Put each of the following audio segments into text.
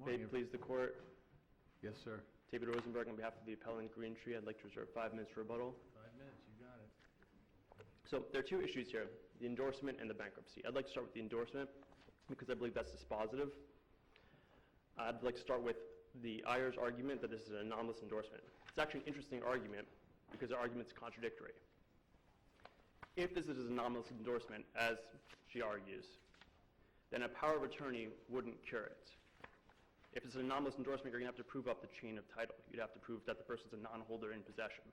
May it please the court. Yes, sir. David Rosenberg on behalf of the appellant Green Tree. I'd like to reserve 5 minutes for rebuttal. 5 minutes, you got it. So there are two issues here, the endorsement and the bankruptcy. I'd like to start with the endorsement because I believe that's dispositive. I'd like to start with the Eyer's argument that this is an anomalous endorsement. It's actually an interesting argument because the argument's contradictory. If this is an anomalous endorsement, as she argues, then a power of attorney wouldn't cure it. If it's an anomalous endorsement, you're going to have to prove up the chain of title. You'd have to prove that the person's a non-holder in possession.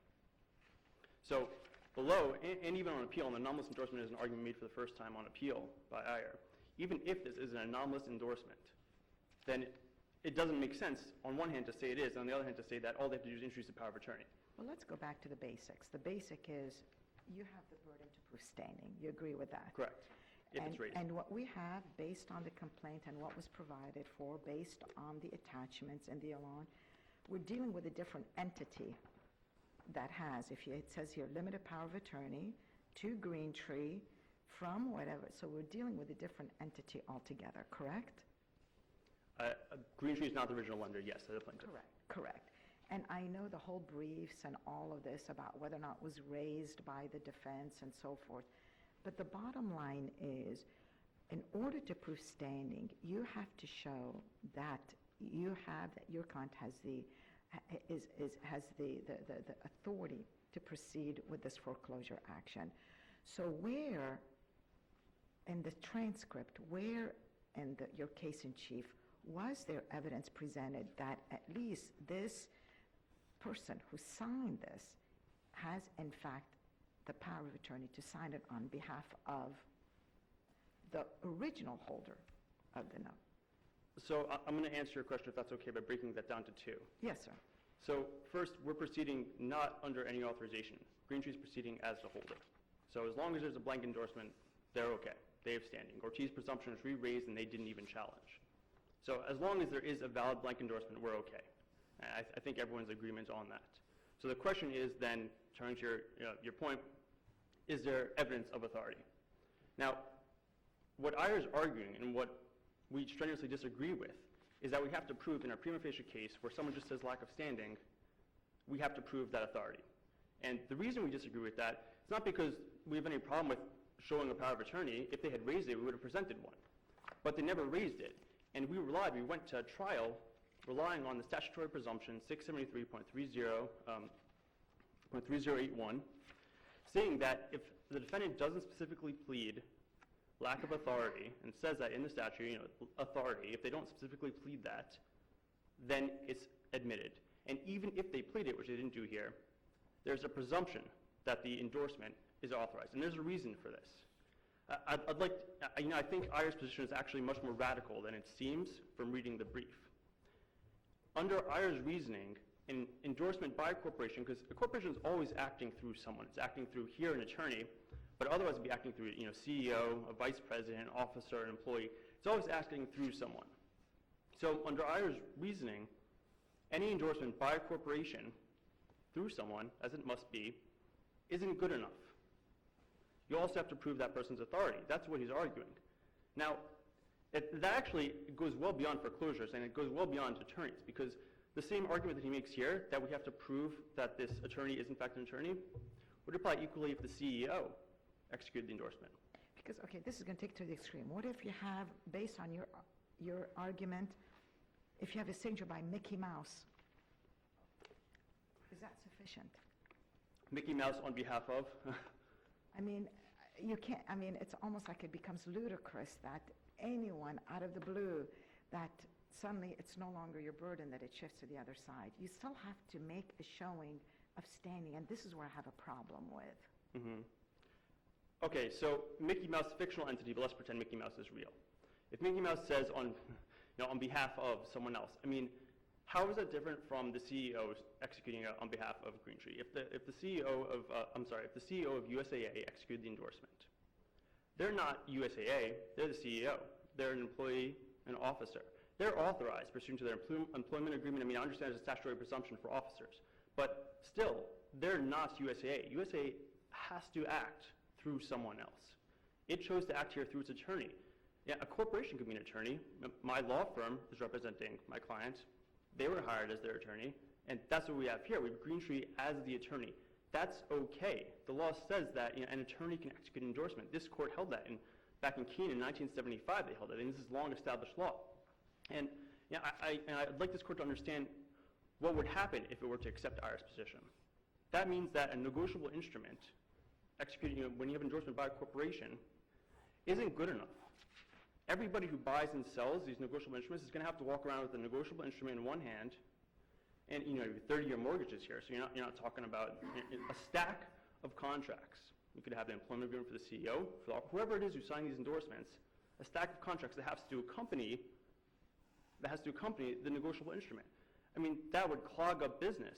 So below, and even on appeal, an anomalous endorsement is an argument made for the first time on appeal by Eyer. Even if this is an anomalous endorsement, then it doesn't make sense on one hand to say it is, and on the other hand to say that all they have to do is introduce the power of attorney. Well, let's go back to the basics. The basic is you have the burden to prove standing. You agree with that? Correct. If it's raised. And what we have based on the complaint and what was provided for based on the attachments and the alone, we're dealing with a different entity that has, it says here, limited power of attorney to Green Tree from whatever. So we're dealing with a different entity altogether, correct? Green Tree is not the original lender, yes, as a plaintiff. Correct. And I know the whole briefs and all of this about whether or not it was raised by the defense and so forth. But the bottom line is, in order to prove standing, you have to show that you have, that your client has the authority to proceed with this foreclosure action. So where in the transcript, where in your case in chief, was there evidence presented that at least this person who signed this has in fact the power of attorney to sign it on behalf of the original holder of the note? So I'm going to answer your question, if that's okay, by breaking that down to two. Yes, sir. So first, we're proceeding not under any authorization. Green Tree is proceeding as the holder. So as long as there's a blank endorsement, they're okay. They have standing. Ortiz's presumption is re-raised and they didn't even challenge. So as long as there is a valid blank endorsement, we're okay. I think everyone's agreement on that. So the question is then, turning to your point, is there evidence of authority? Now, what Eyer's arguing and what we strenuously disagree with is that we have to prove in a prima facie case where someone just says lack of standing, we have to prove that authority. And the reason we disagree with that is not because we have any problem with showing a power of attorney. If they had raised it, we would have presented one. But they never raised it. And we went to trial relying on the statutory presumption 673.30.3081, saying that if the defendant doesn't specifically plead lack of authority and says that in the statute, authority, if they don't specifically plead that, then it's admitted. And even if they plead it, which they didn't do here, there's a presumption that the endorsement is authorized. And there's a reason for this. I think Eyer's position is actually much more radical than it seems from reading the brief. Under Eyer's reasoning, an endorsement by a corporation, because a corporation is always acting through someone. It's acting through here an attorney, but otherwise it'd be acting through CEO, a vice president, officer, an employee. It's always acting through someone. So under Eyer's reasoning, any endorsement by a corporation through someone, as it must be, isn't good enough. You also have to prove that person's authority. That's what he's arguing. Now, that actually goes well beyond foreclosures, and it goes well beyond attorneys, because the same argument that he makes here, that we have to prove that this attorney is in fact an attorney, would apply equally if the CEO executed the endorsement. Because, okay, this is going to take to the extreme. What if you have, based on your argument, if you have a signature by Mickey Mouse? Is that sufficient? Mickey Mouse on behalf of? I mean, you can't, it's almost like it becomes ludicrous that anyone out of the blue, that suddenly it's no longer your burden, that it shifts to the other side. You still have to make a showing of standing, and this is where I have a problem with. Mm-hmm. Okay, so Mickey Mouse, fictional entity, but let's pretend Mickey Mouse is real. If Mickey Mouse says on behalf of someone else, how is that different from the CEO executing it on behalf of Green Tree? If the CEO of USAA executed the endorsement, they're not USAA, they're the CEO. They're an employee, an officer. They're authorized pursuant to their employment agreement. I understand there's a statutory presumption for officers, but still, they're not USAA. USAA has to act through someone else. It chose to act here through its attorney. Yeah, a corporation could be an attorney. My law firm is representing my client. They were hired as their attorney, and that's what we have here. We have Greentree as the attorney. That's okay. The law says that an attorney can execute an endorsement. This court held that back in Keene in 1975. They held it, and this is long-established law. And I'd like this court to understand what would happen if it were to accept Eyer's position. That means that a negotiable instrument executed when you have endorsement by a corporation isn't good enough. Everybody who buys and sells these negotiable instruments is going to have to walk around with a negotiable instrument in one hand, and 30-year mortgages here, so you're not talking about a stack of contracts. You could have an employment agreement for the CEO, for whoever it is who signed these endorsements, a stack of contracts that has to accompany the negotiable instrument. I mean, that would clog up business.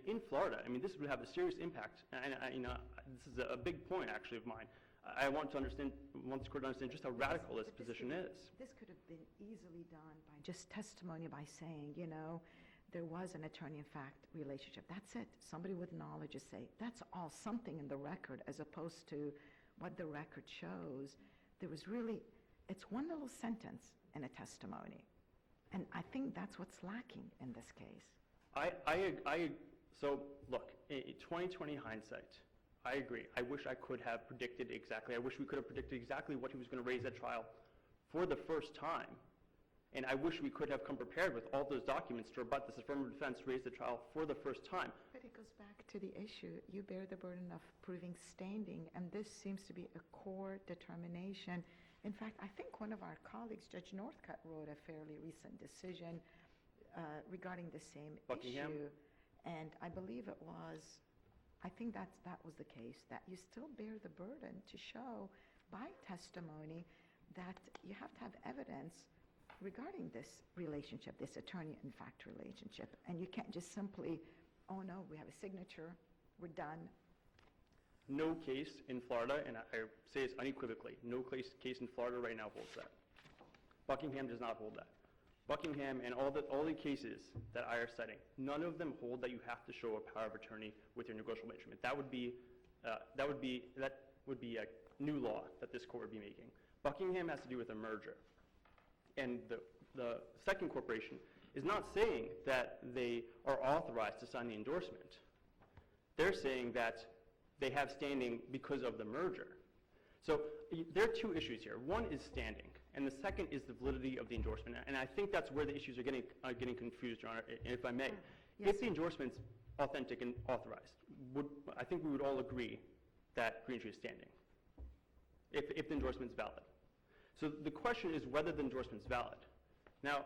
In Florida, I mean, this would have a serious impact. And this is a big point, actually, of mine. I want this court to understand just how radical this position is. This could have been easily done by just testimony, by saying, there was an attorney-in-fact relationship. That's it. Somebody with knowledge would say, that's all something in the record, as opposed to what the record shows. It's one little sentence in a testimony. And I think that's what's lacking in this case. So look, 2020 hindsight, I agree. I wish I could have predicted exactly. I wish we could have predicted exactly what he was going to raise at trial for the first time. And I wish we could have come prepared with all those documents to rebut this affirmative defense raised at trial for the first time. But it goes back to the issue. You bear the burden of proving standing, and this seems to be a core determination. In fact, I think one of our colleagues, Judge Northcutt, wrote a fairly recent decision regarding the same Buckingham? issue. And I believe I think that was the case, that you still bear the burden to show by testimony that you have to have evidence regarding this relationship, this attorney-in-fact relationship. And you can't just simply, oh no, we have a signature, we're done. No case in Florida, and I say this unequivocally, no case in Florida right now holds that. Buckingham does not hold that. Buckingham and all the cases that I are citing, none of them hold that you have to show a power of attorney with your negotiable instrument. That would be a new law that this court would be making. Buckingham has to do with a merger. And the second corporation is not saying that they are authorized to sign the endorsement. They're saying that they have standing because of the merger. So there are two issues here. One is standing, and the second is the validity of the endorsement. And I think that's where the issues are getting confused, Your Honor, if I may. Yes. If the endorsement's authentic and authorized, I think we would all agree that Greentree is standing, if the endorsement's valid. So the question is whether the endorsement's valid. Now,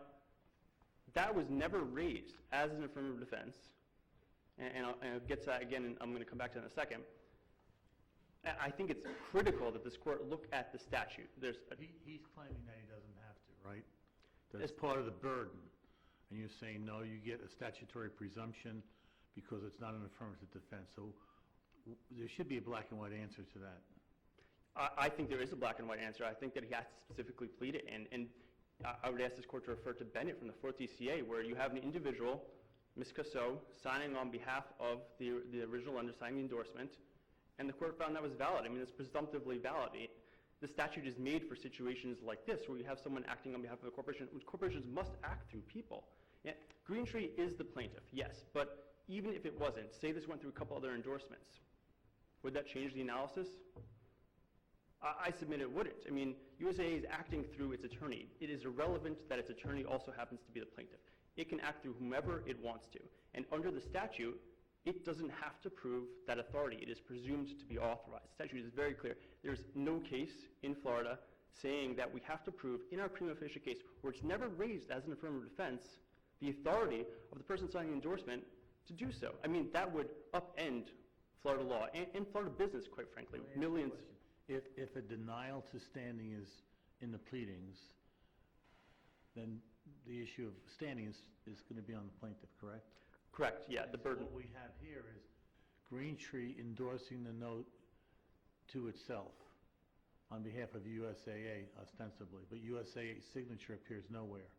that was never raised as an affirmative defense, and I'll get to that again, and I'm going to come back to that in a second. I think it's critical that this court look at the statute. He's claiming that he doesn't have to, right? That's part of the burden. And you're saying, no, you get a statutory presumption because it's not an affirmative defense. So there should be a black and white answer to that. I think there is a black and white answer. I think that he has to specifically plead it. And I would ask this court to refer to Bennett from the 4th DCA, where you have an individual, Ms. Cassot, signing on behalf of the original lender, signing the endorsement, and the court found that was valid. I mean, it's presumptively valid. The statute is made for situations like this, where you have someone acting on behalf of a corporation, which corporations must act through people. Yeah, Greentree is the plaintiff, yes, but even if it wasn't, say this went through a couple other endorsements, would that change the analysis? I submit it wouldn't. I mean, USAA is acting through its attorney. It is irrelevant that its attorney also happens to be the plaintiff. It can act through whomever it wants to. And under the statute, it doesn't have to prove that authority. It is presumed to be authorized. The statute is very clear. There's no case in Florida saying that we have to prove in our prima facie case, where it's never raised as an affirmative defense, the authority of the person signing the endorsement to do so. I mean, that would upend Florida law and Florida business, quite frankly. Millions. If a denial to standing is in the pleadings, then the issue of standing is going to be on the plaintiff, correct? Correct, yeah, the burden. What we have here is Greentree endorsing the note to itself on behalf of USAA, ostensibly, but USAA's signature appears nowhere.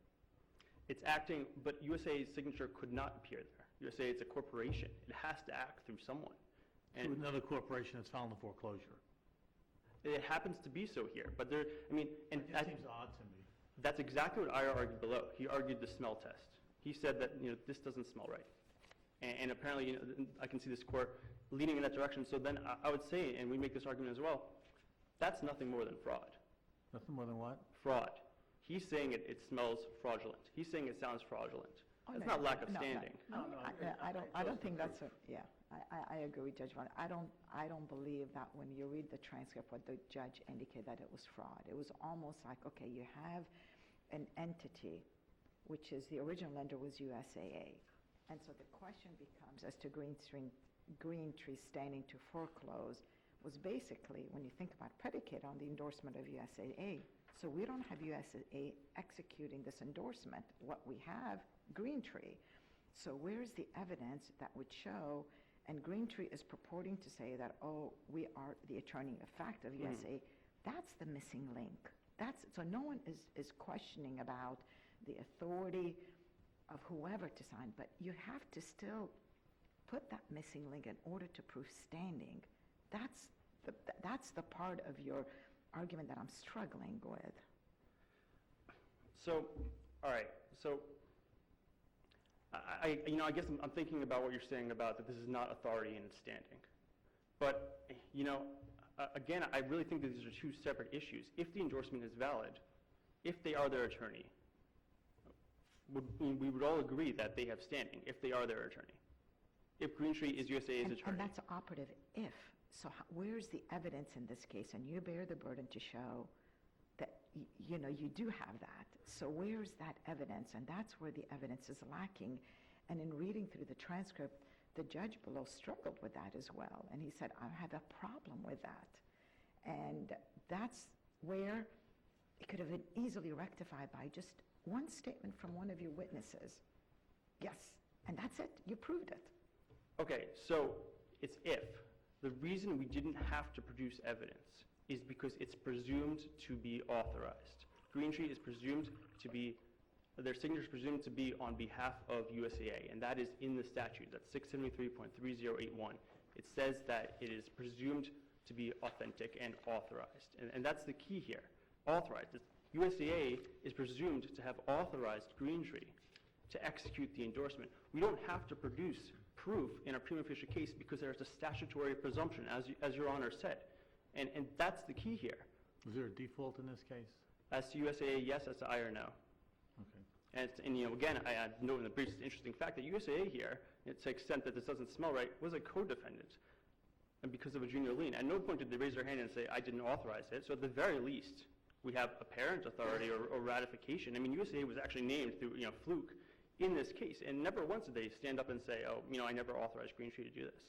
It's acting, but USAA's signature could not appear there. USAA is a corporation. It has to act through someone. To another corporation that's filed a foreclosure. It happens to be so here, but there, I mean, and It seems odd to me. that's exactly what Eyer argued below. He argued the smell test. He said that, this doesn't smell right. And apparently, I can see this court leaning in that direction. So then I would say, and we make this argument as well, that's nothing more than fraud. Nothing more than what? Fraud. He's saying it smells fraudulent. He's saying it sounds fraudulent. Oh, It's no, not lack of no, no. standing. I don't think that's a, yeah, I agree with Judge Vaughn. I don't believe that when you read the transcript, what the judge indicated that it was fraud. It was almost like, okay, you have an entity, which is the original lender was USAA. And so the question becomes, as to Greentree standing to foreclose, was basically, when you think about predicate on the endorsement of USAA. So we don't have USAA executing this endorsement. What we have, Greentree. So where's the evidence that would show, and Greentree is purporting to say that, oh, we are the attorney of fact of USAA. That's the missing link. So no one is questioning about the authority of whoever to sign, but you have to still put that missing link in order to prove standing. That's the part of your argument that I'm struggling with. So, all right. So, I guess I'm thinking about what you're saying about that this is not authority and it's standing. But, again, I really think that these are two separate issues. If the endorsement is valid, if they are their attorney, we would all agree that they have standing if they are their attorney. If Greentree is USAA's attorney. And that's operative if. So where's the evidence in this case? And you bear the burden to show that, you do have that. So where's that evidence? And that's where the evidence is lacking. And in reading through the transcript, the judge below struggled with that as well. And he said, I have a problem with that. And that's where it could have been easily rectified by just one statement from one of your witnesses. Yes, and that's it. You proved it. Okay, so it's if. The reason we didn't have to produce evidence is because it's presumed to be authorized. Greentree is presumed to be, their signature is presumed to be on behalf of USAA, and that is in the statute. That's 673.3081. It says that it is presumed to be authentic and authorized, and that's the key here. Authorized. USAA is presumed to have authorized Greentree to execute the endorsement. We don't have to produce proof in a prima facie case because there's a statutory presumption, as Your Honor said. And that's the key here. Was there a default in this case? As to USAA, yes. As to Eyer, no. Okay. And again, I note in the brief, it's an interesting fact that USAA here, to the extent that this doesn't smell right, was a co-defendant. And because of a junior lien. At no point did they raise their hand and say, I didn't authorize it. So at the very least, we have apparent authority or ratification. I mean, USAA was actually named through, fluke in this case. And never once did they stand up and say, oh, I never authorized Greentree to do this.